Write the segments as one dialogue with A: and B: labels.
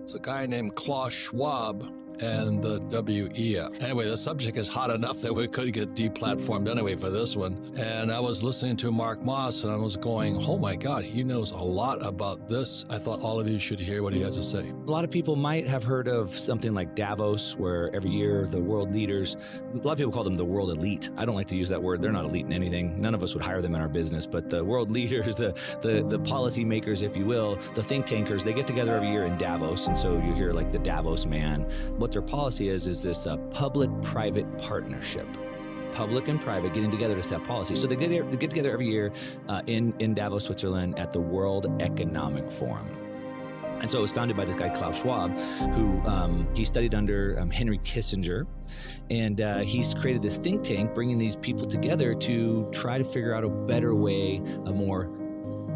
A: It's a guy named Klaus Schwab and the WEF. Anyway, the subject is hot enough that we could get deplatformed anyway for this one. And I was listening to Mark Moss and I was going, oh my God, he knows a lot about this. I thought all of you should hear what he has to say.
B: A lot of people might have heard of something like Davos, where every year the world leaders, a lot of people call them the world elite. I don't like to use that word. They're not elite in anything. None of us would hire them in our business, but the world leaders, the policy makers, if you will, the think tankers, they get together every year in Davos. And so you hear like the Davos man. What their policy is this public-private partnership. Public and private getting together to set policy. So they get together every year in Davos, Switzerland at the World Economic Forum. And so it was founded by this guy, Klaus Schwab, who he studied under Henry Kissinger. And he's created this think tank, bringing these people together to try to figure out a better way, a more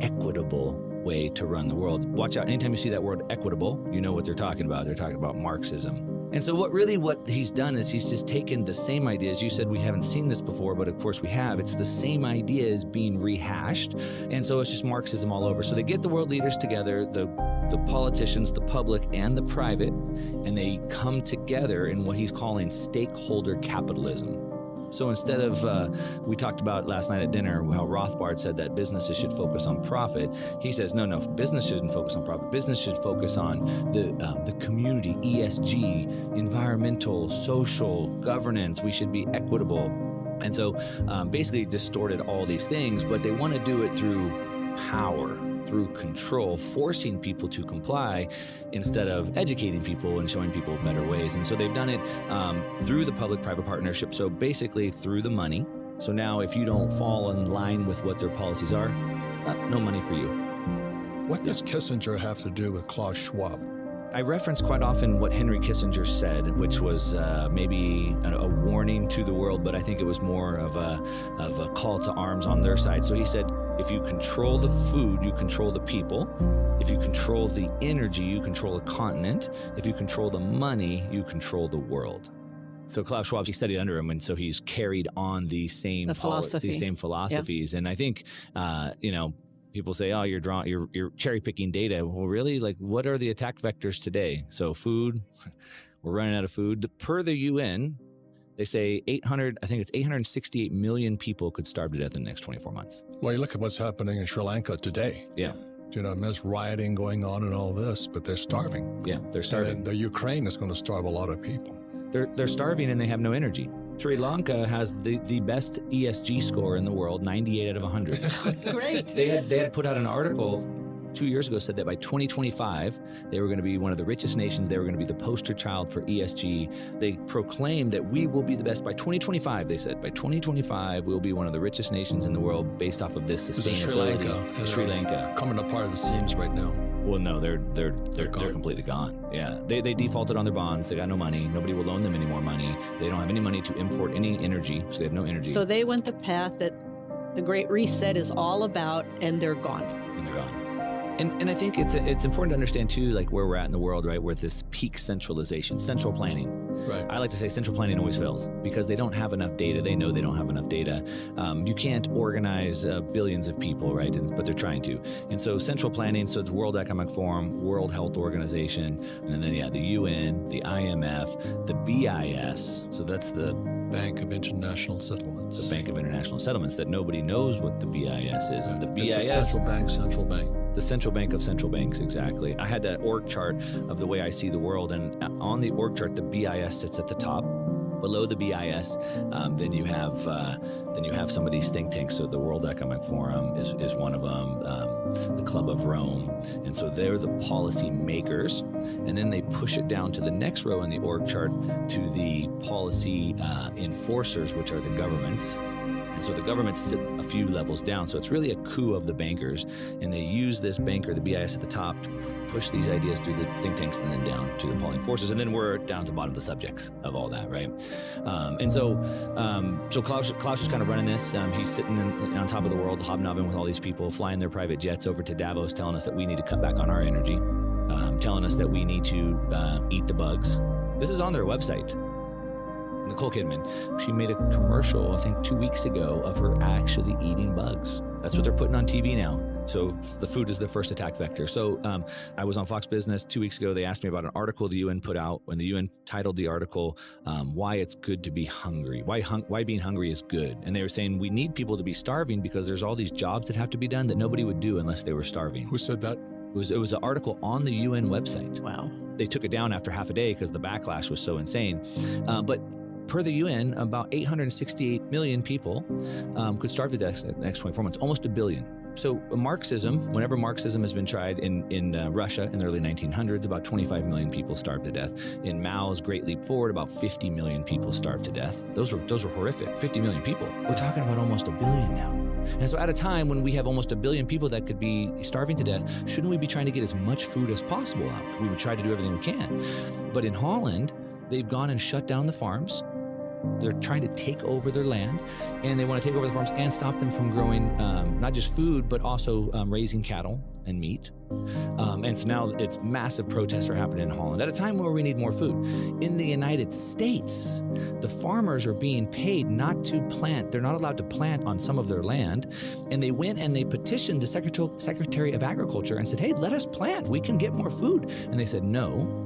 B: equitable way to run the world. Watch out, anytime you see that word equitable, you know what they're talking about. They're talking about Marxism. And so what he's done is he's just taken the same ideas. You said we haven't seen this before, but of course we have. It's the same ideas being rehashed. And so it's just Marxism all over. So they get the world leaders together, the politicians, the public, and the private, and they come together in what he's calling stakeholder capitalism. So instead of, we talked about last night at dinner how Rothbard said that businesses should focus on profit. He says, no, business shouldn't focus on profit. Business should focus on the community, ESG, environmental, social, governance. We should be equitable. And so basically distorted all these things, but they want to do it through power, through control, forcing people to comply instead of educating people and showing people better ways. And so they've done it through the public-private partnership, so basically through the money. So now if you don't fall in line with what their policies are, no money for you.
A: What does Kissinger have to do with Klaus Schwab?
B: I reference quite often what Henry Kissinger said, which was maybe a warning to the world, but I think it was more of a call to arms on their side. So he said, if you control the food, you control the people. If you control the energy, you control the continent. If you control the money, you control the world. So Klaus Schwab, he studied under him, and so he's carried on these same philosophies. Yeah. And I think, people say, oh, you're cherry picking data. Well, really, like, what are the attack vectors today? So food, we're running out of food. Per the UN, they say 868 million people could starve to death in the next 24 months.
A: Well, you look at what's happening in Sri Lanka today.
B: Yeah.
A: There's rioting going on and all this, but they're starving.
B: Yeah, they're starving.
A: And the Ukraine is going to starve a lot of people.
B: They're starving and they have no energy. Sri Lanka has the best ESG score in the world, 98 out of 100.
C: Great.
B: They had put out an article 2 years ago, said that by 2025, they were going to be one of the richest nations. They were going to be the poster child for ESG. They proclaimed that we will be the best by 2025. They said by 2025, we'll be one of the richest nations in the world based off of this sustainability.
A: Sri Lanka. Coming apart at the seams right now.
B: Well, no, they're completely gone. Yeah, they defaulted on their bonds. They got no money. Nobody will loan them any more money. They don't have any money to import any energy, so they have no energy.
C: So they went the path that the Great Reset is all about, and they're gone.
B: And I think it's important to understand too, like where we're at in the world, right? Where this peak centralization, central planning.
A: Right.
B: I like to say central planning always fails because they don't have enough data. They know they don't have enough data. You can't organize billions of people, right? But they're trying to. And so central planning, so it's World Economic Forum, World Health Organization, and then the UN, the IMF, the BIS. So that's the
A: Bank of International Settlements.
B: The Bank of International Settlements, that nobody knows what the BIS is. And the BIS...
A: It's a central bank.
B: The central bank of central banks, exactly. I had an org chart of the way I see the world, and on the org chart, the BIS sits at the top. Below the BIS, then you have some of these think tanks. So the World Economic Forum is one of them, the Club of Rome, and so they're the policy makers. And then they push it down to the next row in the org chart to the policy enforcers, which are the governments. And so the governments sit a few levels down. So it's really a coup of the bankers. And they use this banker, the BIS at the top, to push these ideas through the think tanks and then down to the policy enforcers. And then we're down at the bottom of the subjects of all that, right? So Klaus is kind of running this. He's sitting on top of the world, hobnobbing with all these people, flying their private jets over to Davos, telling us that we need to cut back on our energy, telling us that we need to eat the bugs. This is on their website. Nicole Kidman, she made a commercial, I think 2 weeks ago, of her actually eating bugs. That's what they're putting on TV now. So the food is the first attack vector. So I was on Fox Business 2 weeks ago. They asked me about an article the UN put out when the UN titled the article, Why It's Good to Be Hungry, why being hungry is good. And they were saying we need people to be starving because there's all these jobs that have to be done that nobody would do unless they were starving.
A: Who said that?
B: It was an article on the UN website.
C: Wow.
B: They took it down after half a day because the backlash was so insane. But per the UN, about 868 million people could starve to death in the next 24 months, almost a billion. So Marxism, whenever Marxism has been tried in Russia in the early 1900s, about 25 million people starved to death. In Mao's Great Leap Forward, about 50 million people starved to death. Those were horrific, 50 million people. We're talking about almost a billion now. And so at a time when we have almost a billion people that could be starving to death, shouldn't we be trying to get as much food as possible out? We would try to do everything we can. But in Holland, they've gone and shut down the farms. They're trying to take over their land, and they want to take over the farms and stop them from growing not just food, but also raising cattle and meat. And so now it's massive protests are happening in Holland at a time where we need more food. In the United States, the farmers are being paid not to plant. They're not allowed to plant on some of their land. And they went and they petitioned the Secretary of Agriculture and said, hey, let us plant. We can get more food. And they said, no.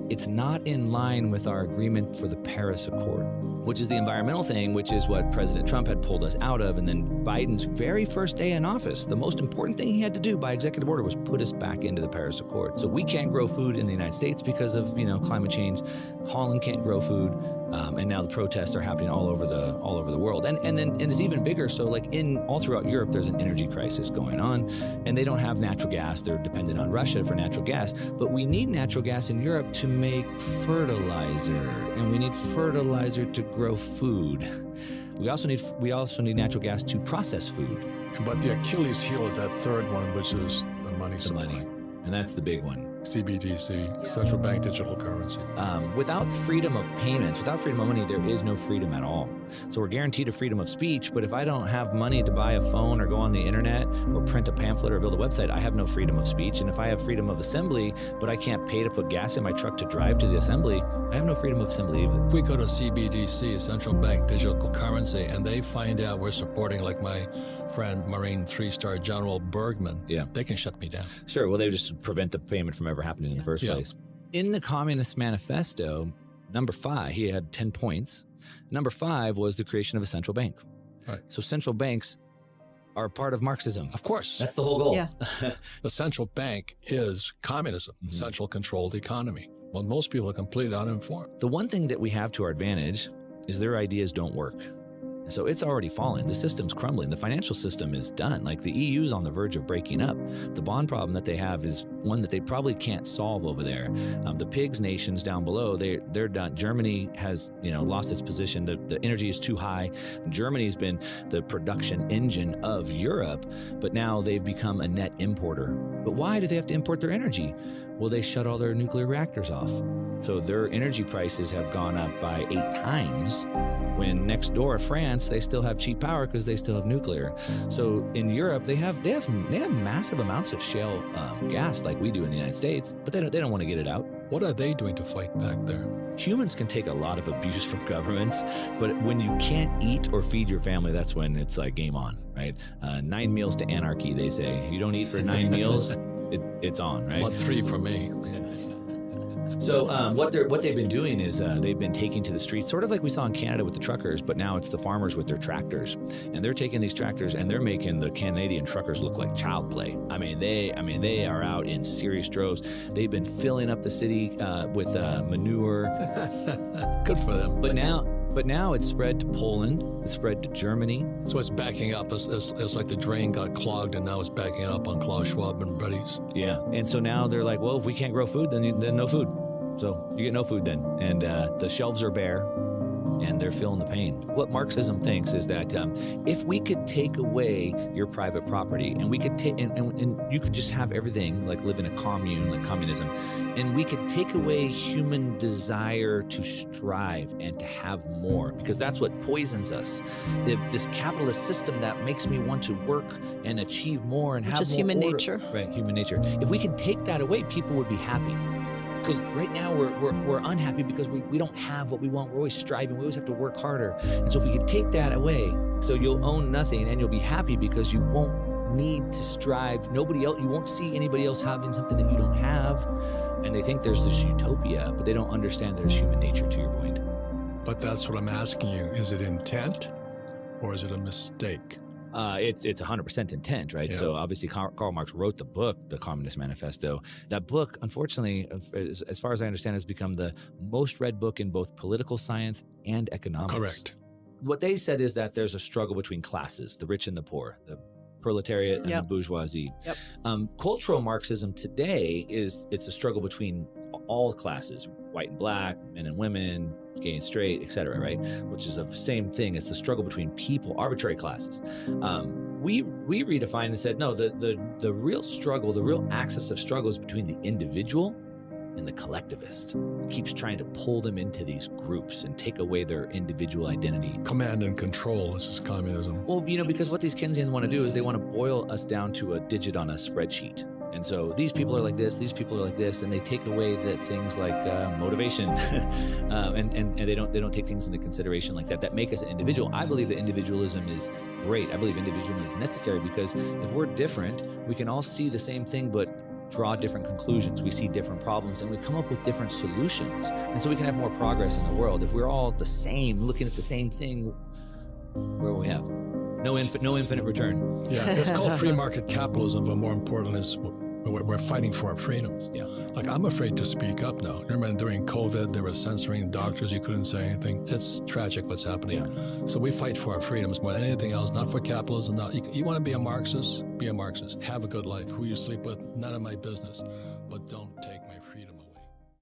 B: It's not in line with our agreement for the Paris Accord, which is the environmental thing, which is what President Trump had pulled us out of. And then Biden's very first day in office, the most important thing he had to do by executive order was put us back into the Paris Accord. So we can't grow food in the United States because of, climate change. Holland can't grow food. And now the protests are happening all over the world. And it's even bigger. So like all throughout Europe, there's an energy crisis going on, and they don't have natural gas. They're dependent on Russia for natural gas. But we need natural gas in Europe to make fertilizer, and we need fertilizer to grow food. We also need natural gas to process food.
A: But the Achilles heel is that third one, which is the money supply.
B: And that's the big one.
A: CBDC, central bank digital currency.
B: Without freedom of payments, without freedom of money, there is no freedom at all. So we're guaranteed a freedom of speech, but if I don't have money to buy a phone or go on the internet or print a pamphlet or build a website, I have no freedom of speech. And if I have freedom of assembly, but I can't pay to put gas in my truck to drive to the assembly, I have no freedom of assembly either.
A: If we go to CBDC, central bank digital currency, and they find out we're supporting, like my friend Marine 3-star General Bergman, they can shut me down.
B: Sure, well, they just prevent the payment from ever happening in the first place. In the Communist Manifesto, number 5, he had 10 points. Number 5 was the creation of a central bank.
A: Right.
B: So central banks are part of Marxism.
A: Of course.
B: That's the whole goal.
C: Yeah.
A: The central bank is communism, central controlled economy. Well, most people are completely uninformed.
B: The one thing that we have to our advantage is their ideas don't work. So it's already fallen. The system's crumbling. The financial system is done. Like the EU's on the verge of breaking up. The bond problem that they have is one that they probably can't solve over there. The pigs nations down below, they're done. Germany has lost its position. The energy is too high. Germany's been the production engine of Europe, but now they've become a net importer. But why do they have to import their energy? Well, they shut all their nuclear reactors off. So their energy prices have gone up by 8 times. When next door, France, they still have cheap power because they still have nuclear. So in Europe, they have massive amounts of shale gas like we do in the United States, but they don't want to get it out.
A: What are they doing to fight back there?
B: Humans can take a lot of abuse from governments, but when you can't eat or feed your family, that's when it's like game on, right? 9 meals to anarchy, they say. You don't eat for 9 meals, it's on, right?
A: What 3 for me?
B: So what they've been doing is they've been taking to the streets, sort of like we saw in Canada with the truckers, but now it's the farmers with their tractors, and they're taking these tractors and they're making the Canadian truckers look like child play. They are out in serious droves. They've been filling up the city with manure.
A: Good for them.
B: But now it's spread to Poland. It's spread to Germany.
A: So it's backing up. It's like the drain got clogged, and now it's backing up on Klaus Schwab and buddies.
B: Yeah, and so now they're like, well, if we can't grow food, then no food. So you get no food then. And the shelves are bare, and they're feeling the pain. What Marxism thinks is that if we could take away your private property, and we could take, and you could just have everything, like live in a commune, like communism, and we could take away human desire to strive and to have more, because that's what poisons us. This capitalist system that makes me want to work and achieve more and have more
C: just human
B: order.
C: nature.
B: Right, human nature. If we can take that away, people would be happy. Because right now we're unhappy because we don't have what we want. We're always striving. We always have to work harder. And so if we could take that away, so you'll own nothing and you'll be happy because you won't need to strive. Nobody else, you won't see anybody else having something that you don't have. And they think there's this utopia, but they don't understand there's human nature, to your point.
A: But that's what I'm asking you. Is it intent or is it a mistake?
B: It's 100% intent, right?
A: Yeah.
B: So obviously Karl Marx wrote the book, The Communist Manifesto. That book, unfortunately, as far as I understand, has become the most read book in both political science and economics.
A: Correct.
B: What they said is that there's a struggle between classes, the rich and the poor, the proletariat and
C: Yep.
B: the bourgeoisie.
C: Yep.
B: Cultural Marxism today it's a struggle between all classes, white and black, men and women, gay and straight, et cetera, right? Which is the same thing. It's the struggle between people, arbitrary classes. We redefined and said, no, the real struggle, the real axis of struggle is between the individual and the collectivist. It keeps trying to pull them into these groups and take away their individual identity.
A: Command and control. This is communism.
B: Well, because what these Keynesians want to do is they want to boil us down to a digit on a spreadsheet. And so these people are like this, these people are like this, and they take away the things like motivation, and they don't take things into consideration like that make us an individual. I believe that individualism is great. I believe individualism is necessary because if we're different, we can all see the same thing, but draw different conclusions. We see different problems and we come up with different solutions. And so we can have more progress in the world. If we're all the same, looking at the same thing, where will we have? No infinite return.
A: Yeah, it's called free market capitalism, but more important is we're fighting for our freedoms.
B: Yeah.
A: Like, I'm afraid to speak up now. Remember during COVID, they were censoring doctors. You couldn't say anything. It's tragic what's happening.
B: Yeah.
A: So we fight for our freedoms more than anything else, not for capitalism. Not, you want to be a Marxist? Be a Marxist. Have a good life. Who you sleep with, none of my business. But don't take